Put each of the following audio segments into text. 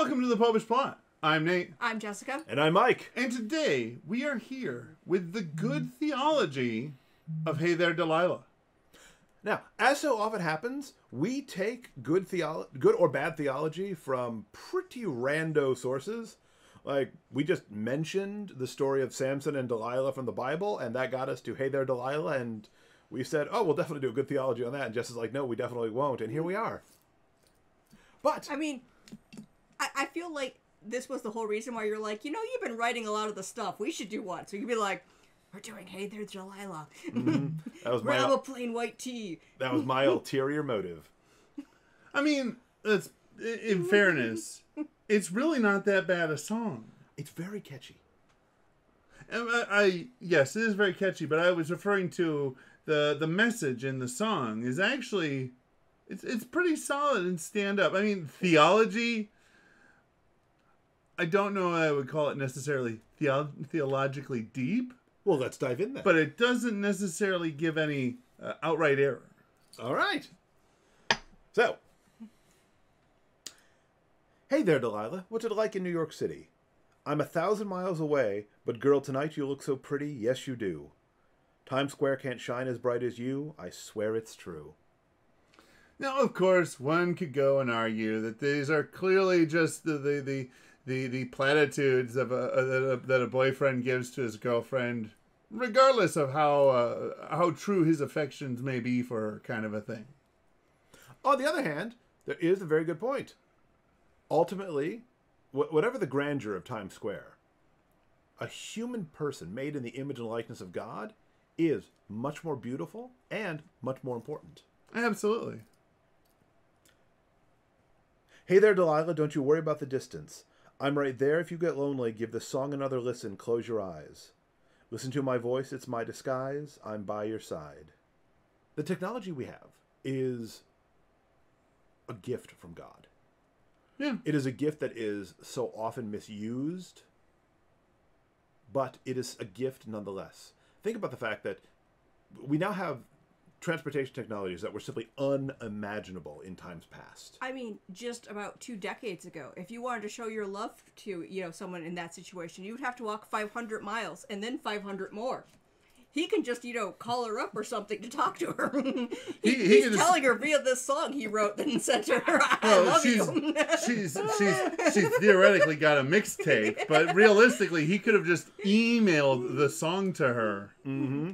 Welcome to the Popish Plot. I'm Nate. I'm Jessica. And I'm Mike. And today we are here with the good theology of Hey There Delilah. Now, as so often happens, we take good or bad theology from pretty rando sources. Like, we just mentioned the story of Samson and Delilah from the Bible, and that got us to Hey There Delilah, and we said, oh, we'll definitely do a good theology on that. And Jess is like, no, we definitely won't. And here we are. But I mean, I feel like this was the whole reason why you're like, you've been writing a lot of the stuff. We should do one. So you'd be like, we're doing Hey There Delilah. Mm-hmm. That was Grab a plain white tea. That was my ulterior motive. I mean, in fairness, it's really not that bad a song. It's very catchy. Yes, it is very catchy, but I was referring to the message in the song is actually, it's pretty solid and stand up. I mean, theology, I don't know I would call it necessarily theologically deep. Well, let's dive in then. But it doesn't necessarily give any outright error. All right. So, hey there, Delilah. What's it like in New York City? I'm 1,000 miles away, but girl, tonight you look so pretty. Yes, you do. Times Square can't shine as bright as you. I swear it's true. Now, of course, one could go and argue that these are clearly just the platitudes of that a boyfriend gives to his girlfriend, regardless of how true his affections may be for her, kind of a thing. On the other hand, there is a very good point. Ultimately, whatever the grandeur of Times Square, a human person made in the image and likeness of God is much more beautiful and much more important. Absolutely. Hey there, Delilah, don't you worry about the distance. I'm right there if you get lonely. Give the song another listen. Close your eyes. Listen to my voice. It's my disguise. I'm by your side. The technology we have is a gift from God. Yeah. It is a gift that is so often misused, but it is a gift nonetheless. Think about the fact that we now have transportation technologies that were simply unimaginable in times past. I mean, just about 2 decades ago, if you wanted to show your love to, someone in that situation, you would have to walk 500 miles and then 500 more. He can just, call her up or something to talk to her. He's telling her via this song he wrote and sent to her, I love you. She's theoretically got a mixtape, but realistically, he could have just emailed the song to her. Mm-hmm.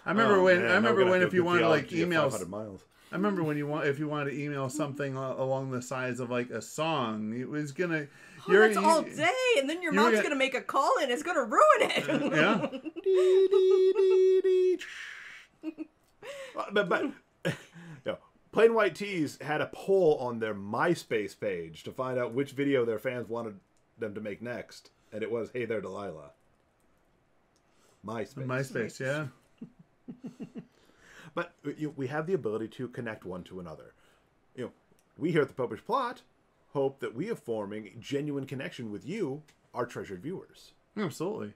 I remember when if you wanted like email, I remember when if you wanted to email something along the sides of like a song, it was gonna. That's all day, and then your mom's gonna make a call and it's gonna ruin it. Yeah. but Plain White Tees had a poll on their MySpace page to find out which video their fans wanted them to make next, and it was "Hey There, Delilah." MySpace, yeah. But we have the ability to connect one to another. We here at the Popish Plot hope that we are forming a genuine connection with you, our treasured viewers. Absolutely.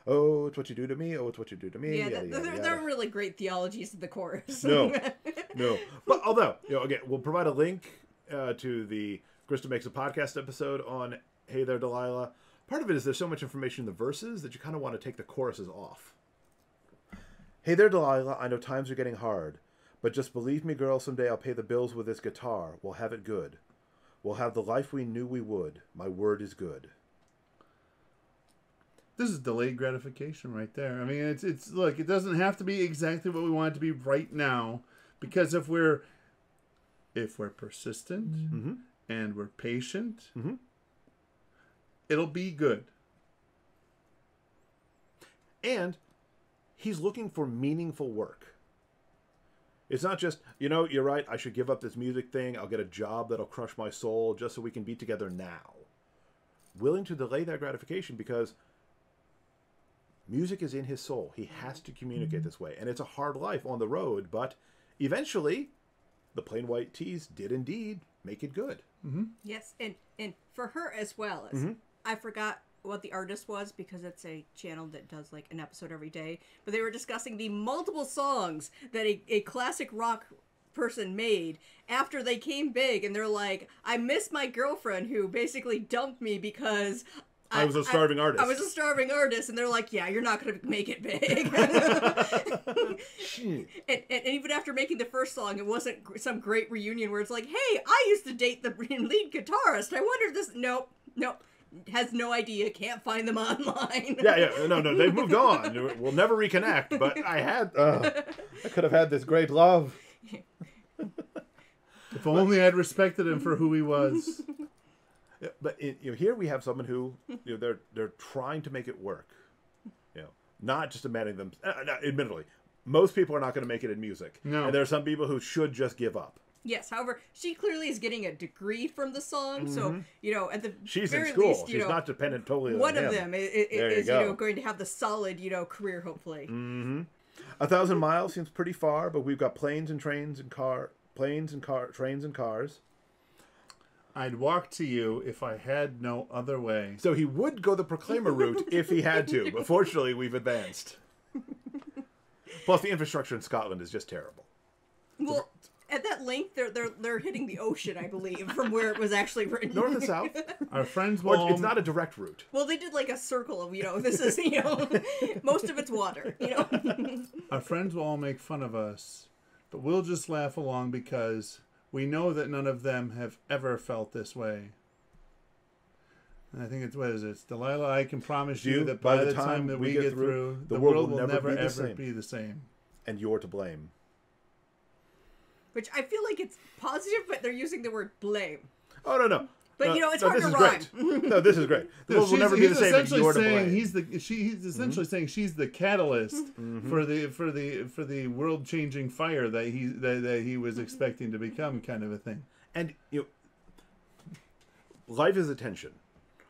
Oh, it's what you do to me. Oh, it's what you do to me. Yeah, they're really great theologies in the chorus. No. But although, again, we'll provide a link to the Krista Makes a Podcast episode on Hey There, Delilah. Part of it is there's so much information in the verses that you kind of want to take the choruses off. Hey there, Delilah, I know times are getting hard, but just believe me, girl, someday I'll pay the bills with this guitar. We'll have it good. We'll have the life we knew we would. My word is good. This is delayed gratification right there. I mean, it's look, it doesn't have to be exactly what we want it to be right now, because if we're persistent mm-hmm. and we're patient, mm-hmm. it'll be good. And he's looking for meaningful work. It's not just, you're right, I should give up this music thing. I'll get a job that'll crush my soul just so we can be together now. Willing to delay that gratification because music is in his soul. He has to communicate this way. And it's a hard life on the road, but eventually the Plain White Tees did indeed make it good. Mm-hmm. Yes, and for her as well. Mm-hmm. I forgot what the artist was because it's a channel that does like an episode every day. But they were discussing the multiple songs that a classic rock person made after they came big, and they're like, I miss my girlfriend who basically dumped me because I was a starving artist. I was a starving artist, and they're like, yeah, you're not going to make it big. and even after making the first song, it wasn't some great reunion where it's like, hey, I used to date the lead guitarist. I wonder this. Nope. Has no idea. Can't find them online. No, they've moved on. We'll never reconnect. But I could have had this great love. If only I'd respected him for who he was. Yeah, but here we have someone who they're trying to make it work. Not just demanding them. Admittedly, most people are not going to make it in music. No, and there are some people who should just give up. Yes, however, she clearly is getting a degree from the song, so, at the she's very in school. least, She's not dependent totally on one him. of them is going to have the solid, career, hopefully. 1,000 miles seems pretty far, but we've got trains and cars. I'd walk to you if I had no other way. So he would go the Proclaimer route if he had to, but fortunately we've advanced. Plus the infrastructure in Scotland is just terrible. Well, at that length, they're hitting the ocean, I believe, from where it was actually written. North and south. Our friends will... It's not a direct route. Well, they did like a circle of, this is, most of it's water, Our friends will all make fun of us, but we'll just laugh along because we know that none of them have ever felt this way. And I think it's, what is it? It's Delilah, I can promise you that by the time that we get through, the world will never ever be the same. And you're to blame. Which I feel like it's positive, but they're using the word blame. Oh, no. But, it's hard to rhyme. No, this is great. The world will never be the same, and you're to blame. He's essentially saying she's the catalyst for the world-changing fire that he was expecting to become, kind of a thing. And, life is a tension.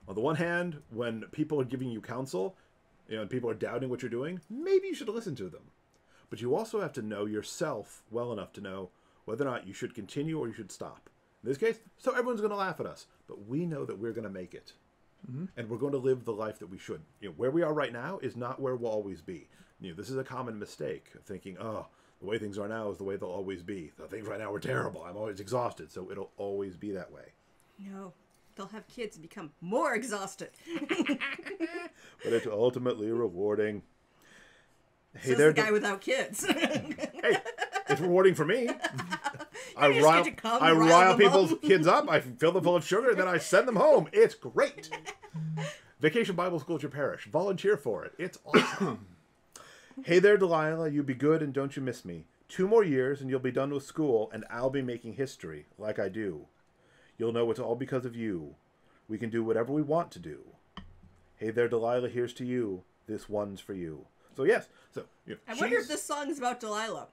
On the one hand, when people are giving you counsel, and people are doubting what you're doing, maybe you should listen to them. But you also have to know yourself well enough to know whether or not you should continue or you should stop. In this case, so everyone's going to laugh at us, but we know that we're going to make it. And we're going to live the life that we should. Where we are right now is not where we'll always be. This is a common mistake, thinking, oh, the way things are now is the way they'll always be. The things right now are terrible. I'm always exhausted, so it'll always be that way. No. They'll have kids and become more exhausted. But it's ultimately rewarding. Hey, there's the guy without kids. Hey, it's rewarding for me. I rile people's kids up, I fill them full of sugar, and then I send them home. It's great. Vacation Bible School at your parish. Volunteer for it. It's awesome. Hey there, Delilah. You be good and don't you miss me. 2 more years and you'll be done with school, and I'll be making history, like I do. You'll know it's all because of you. We can do whatever we want to do. Hey there, Delilah. Here's to you. This one's for you. So yes. So I wonder if this song is about Delilah.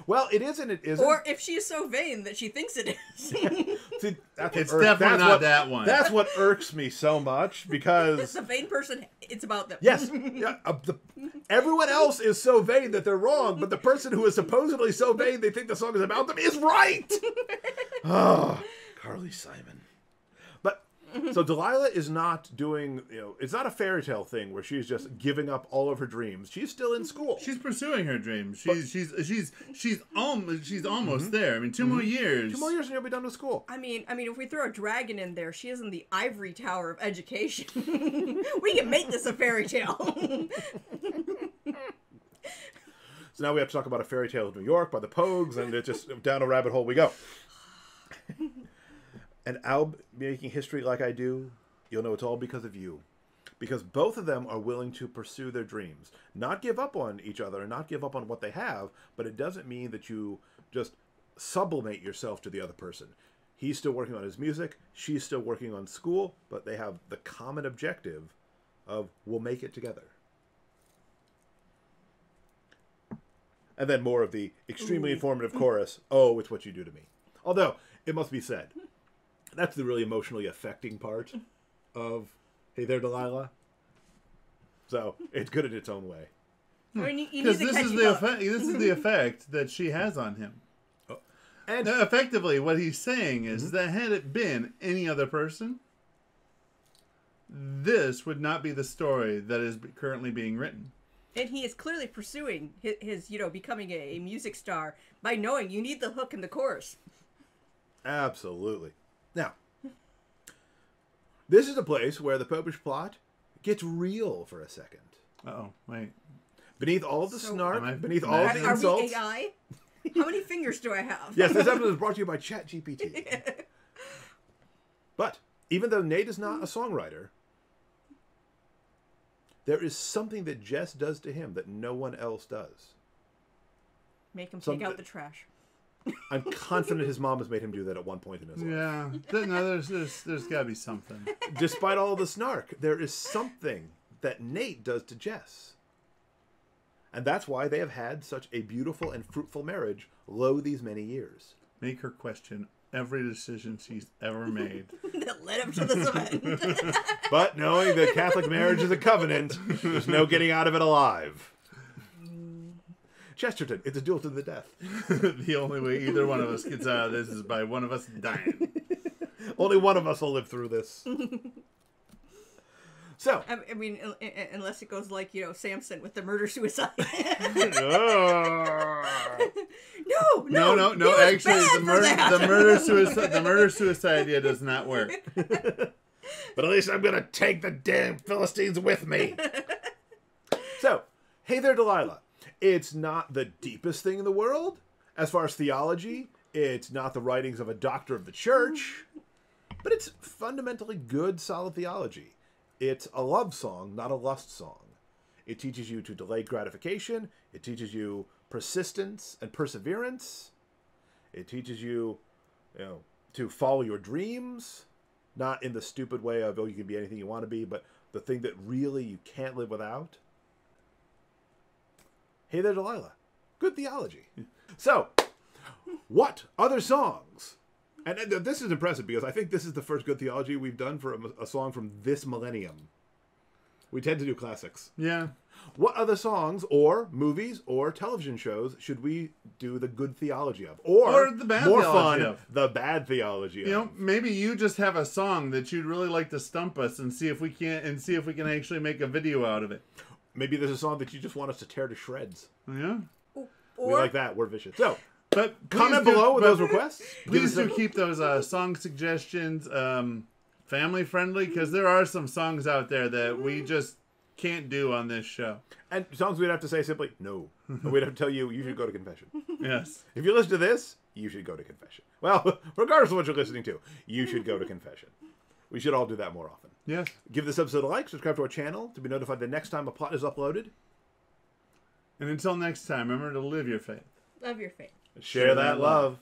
Well, it isn't. It isn't. Or if she is so vain that she thinks it is. See, it's definitely not that one. That's what irks me so much, because the vain person, it's about them. Yes. Everyone else is so vain that they're wrong, but the person who is supposedly so vain they think the song is about them is right. Oh, Carly Simon. But so Delilah is not doing, it's not a fairy tale thing where she's just giving up all of her dreams. She's still in school. She's pursuing her dreams. She's almost there. I mean, 2 more years. 2 more years and you'll be done with school. I mean, if we throw a dragon in there, she is in the ivory tower of education. We can make this a fairy tale. So now we have to talk about a fairy tale of New York by the Pogues, and it's just down a rabbit hole we go. And I'll be making history like I do. You'll know it's all because of you. Because both of them are willing to pursue their dreams. Not give up on each other and not give up on what they have, but it doesn't mean that you just sublimate yourself to the other person. He's still working on his music. She's still working on school, but they have the common objective of we'll make it together. And then more of the extremely informative chorus, oh, it's what you do to me. Although, it must be said, that's the really emotionally affecting part of Hey There, Delilah. So, it's good in its own way. Because this is the effect that she has on him. Oh. And effectively, what he's saying is that had it been any other person, this would not be the story that is currently being written. And he is clearly pursuing his becoming a music star by knowing you need the hook in the chorus. Absolutely. Now, this is a place where the Popish plot gets real for a second. Uh-oh, wait. Beneath all the snark, beneath all the Are insults... we AI? How many fingers do I have? Yes, this episode is brought to you by ChatGPT. But, even though Nate is not a songwriter, there is something that Jess does to him that no one else does. Make him take out the trash. I'm confident his mom has made him do that at one point in his life. Yeah. No, there's got to be something. Despite all the snark, there is something that Nate does to Jess. And that's why they have had such a beautiful and fruitful marriage, lo these many years. Make her question every decision she's ever made. That led him to this event. But knowing that Catholic marriage is a covenant, there's no getting out of it alive. Chesterton, it's a duel to the death. The only way either one of us gets out of this is by one of us dying. Only one of us will live through this. So, I mean, unless it goes like, Samson with the murder-suicide. No. No. Actually, the murder-suicide idea does not work. But at least I'm going to take the damn Philistines with me. So, Hey There, Delilah. It's not the deepest thing in the world. As far as theology, it's not the writings of a doctor of the church. But it's fundamentally good, solid theology. It's a love song, not a lust song. It teaches you to delay gratification. It teaches you persistence and perseverance. It teaches you, to follow your dreams. Not in the stupid way of, you can be anything you want to be, but the thing that really you can't live without. Hey There, Delilah. Good theology. So, what other songs? And this is impressive because I think this is the first good theology we've done for a song from this millennium. We tend to do classics. Yeah. What other songs or movies or television shows should we do the good theology of? Or the bad more theology fun, of. the bad theology of. Maybe you just have a song that you'd really like to stump us and see if we can actually make a video out of it. Maybe there's a song that you just want us to tear to shreds. Yeah. We like that. We're vicious. So, but comment below with those requests. Please do keep those song suggestions family friendly, because there are some songs out there that we just can't do on this show. And songs we'd have to say simply no. And we'd have to tell you should go to confession. Yes. If you listen to this, you should go to confession. Well, regardless of what you're listening to, you should go to confession. We should all do that more often. Yes. Give this episode a like, subscribe to our channel to be notified the next time a plot is uploaded. And until next time, remember to live your faith. Love your faith. Share that love.